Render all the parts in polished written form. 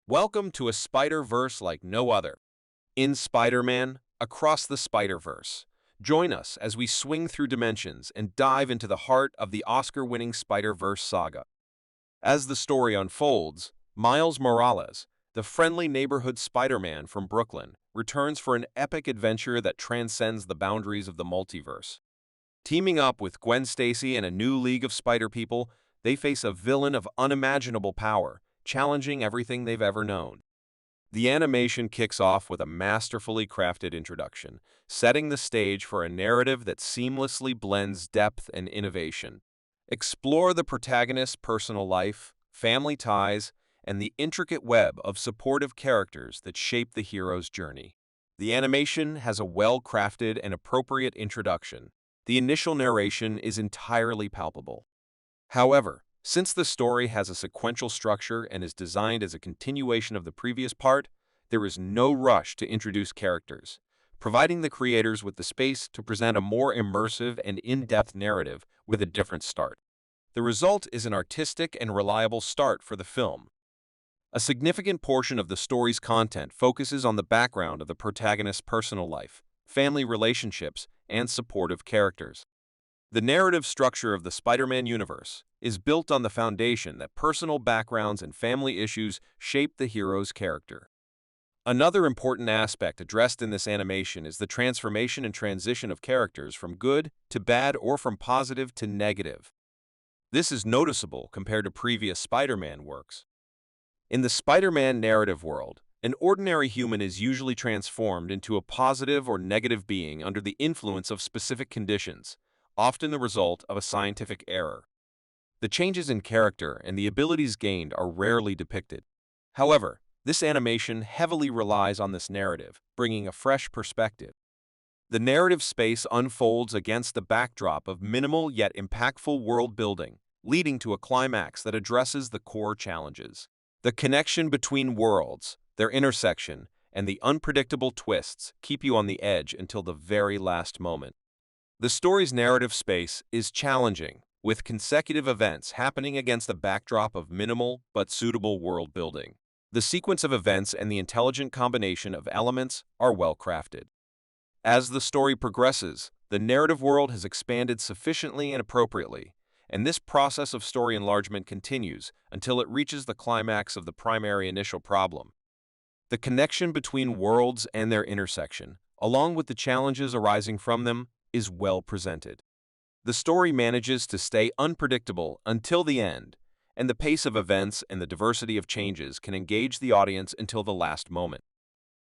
Welcome to a Spider-Verse like no other. In Spider-Man, Across the Spider-Verse. Join us as we swing through dimensions and dive into the heart of the Oscar-winning Spider-Verse saga. As the story unfolds, Miles Morales, the friendly neighborhood Spider-Man from Brooklyn, returns for an epic adventure that transcends the boundaries of the multiverse. Teaming up with Gwen Stacy and a new league of Spider-People, they face a villain of unimaginable power, challenging everything they've ever known. The animation kicks off with a masterfully crafted introduction, setting the stage for a narrative that seamlessly blends depth and innovation. Explore the protagonist's personal life, family ties, and the intricate web of supportive characters that shape the hero's journey. The animation has a well-crafted and appropriate introduction. The initial narration is entirely palpable. However, since the story has a sequential structure and is designed as a continuation of the previous part, there is no rush to introduce characters, providing the creators with the space to present a more immersive and in-depth narrative with a different start. The result is an artistic and reliable start for the film. A significant portion of the story's content focuses on the background of the protagonist's personal life, family relationships, and supportive characters. The narrative structure of the Spider-Man universe is built on the foundation that personal backgrounds and family issues shape the hero's character. Another important aspect addressed in this animation is the transformation and transition of characters from good to bad or from positive to negative. This is noticeable compared to previous Spider-Man works. In the Spider-Man narrative world, an ordinary human is usually transformed into a positive or negative being under the influence of specific conditions, often the result of a scientific error. The changes in character and the abilities gained are rarely depicted. However, this animation heavily relies on this narrative, bringing a fresh perspective. The narrative space unfolds against the backdrop of minimal yet impactful world building, leading to a climax that addresses the core challenges. The connection between worlds, their intersection, and the unpredictable twists keep you on the edge until the very last moment. The story's narrative space is challenging, with consecutive events happening against a backdrop of minimal but suitable world building. The sequence of events and the intelligent combination of elements are well crafted. As the story progresses, the narrative world has expanded sufficiently and appropriately, and this process of story enlargement continues until it reaches the climax of the primary initial problem. The connection between worlds and their intersection, along with the challenges arising from them, is well presented. The story manages to stay unpredictable until the end, and the pace of events and the diversity of changes can engage the audience until the last moment.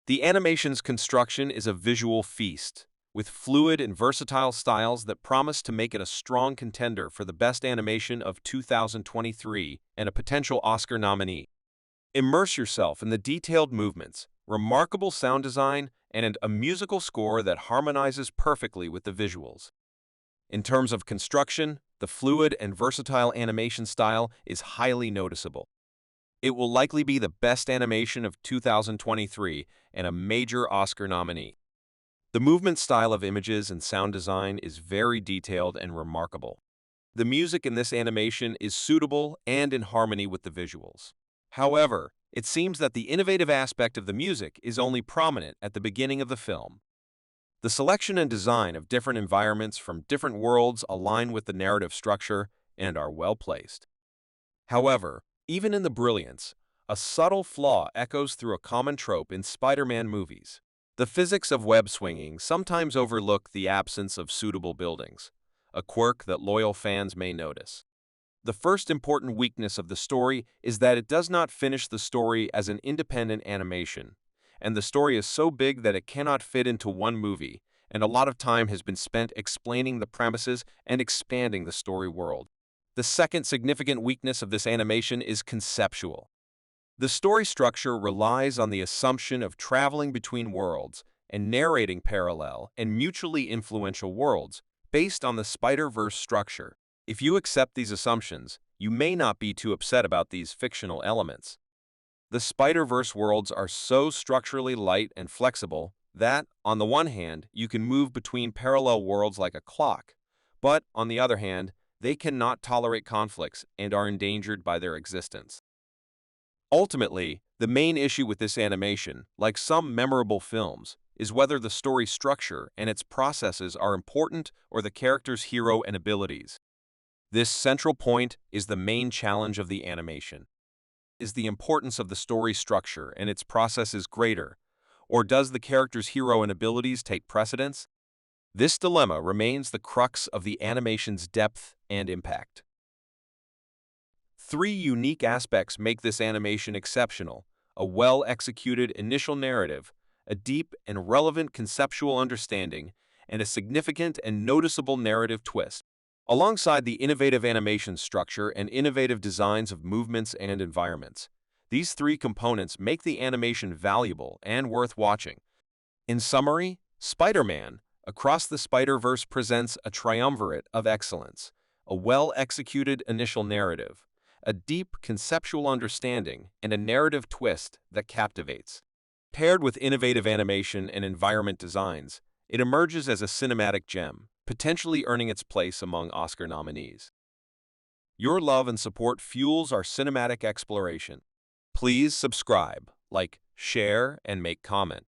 The animation's construction is a visual feast, with fluid and versatile styles that promise to make it a strong contender for the Best Animation of 2023 and a potential Oscar nominee. Immerse yourself in the detailed movements, remarkable sound design, and a musical score that harmonizes perfectly with the visuals. In terms of construction, the fluid and versatile animation style is highly noticeable. It will likely be the best animation of 2023 and a major Oscar nominee. The movement style of images and sound design is very detailed and remarkable. The music in this animation is suitable and in harmony with the visuals. However, it seems that the innovative aspect of the music is only prominent at the beginning of the film. The selection and design of different environments from different worlds align with the narrative structure and are well placed. However, even in the brilliance, a subtle flaw echoes through a common trope in Spider-Man movies. The physics of web swinging sometimes overlook the absence of suitable buildings, a quirk that loyal fans may notice. The first important weakness of the story is that it does not finish the story as an independent animation, and the story is so big that it cannot fit into one movie, and a lot of time has been spent explaining the premises and expanding the story world. The second significant weakness of this animation is conceptual. The story structure relies on the assumption of traveling between worlds and narrating parallel and mutually influential worlds based on the Spider-Verse structure. If you accept these assumptions, you may not be too upset about these fictional elements. The Spider-Verse worlds are so structurally light and flexible that, on the one hand, you can move between parallel worlds like a clock, but, on the other hand, they cannot tolerate conflicts and are endangered by their existence. Ultimately, the main issue with this animation, like some memorable films, is whether the story structure and its processes are important or the character's hero and abilities. This central point is the main challenge of the animation. Is the importance of the story structure and its processes greater, or does the character's hero and abilities take precedence? This dilemma remains the crux of the animation's depth and impact. Three unique aspects make this animation exceptional: a well-executed initial narrative, a deep and relevant conceptual understanding, and a significant and noticeable narrative twist. Alongside the innovative animation structure and innovative designs of movements and environments, these three components make the animation valuable and worth watching. In summary, Spider-Man Across the Spider-Verse presents a triumvirate of excellence: a well-executed initial narrative, a deep conceptual understanding, and a narrative twist that captivates. Paired with innovative animation and environment designs, it emerges as a cinematic gem, potentially earning its place among Oscar nominees. Your love and support fuels our cinematic exploration. Please subscribe, like, share, and make comment.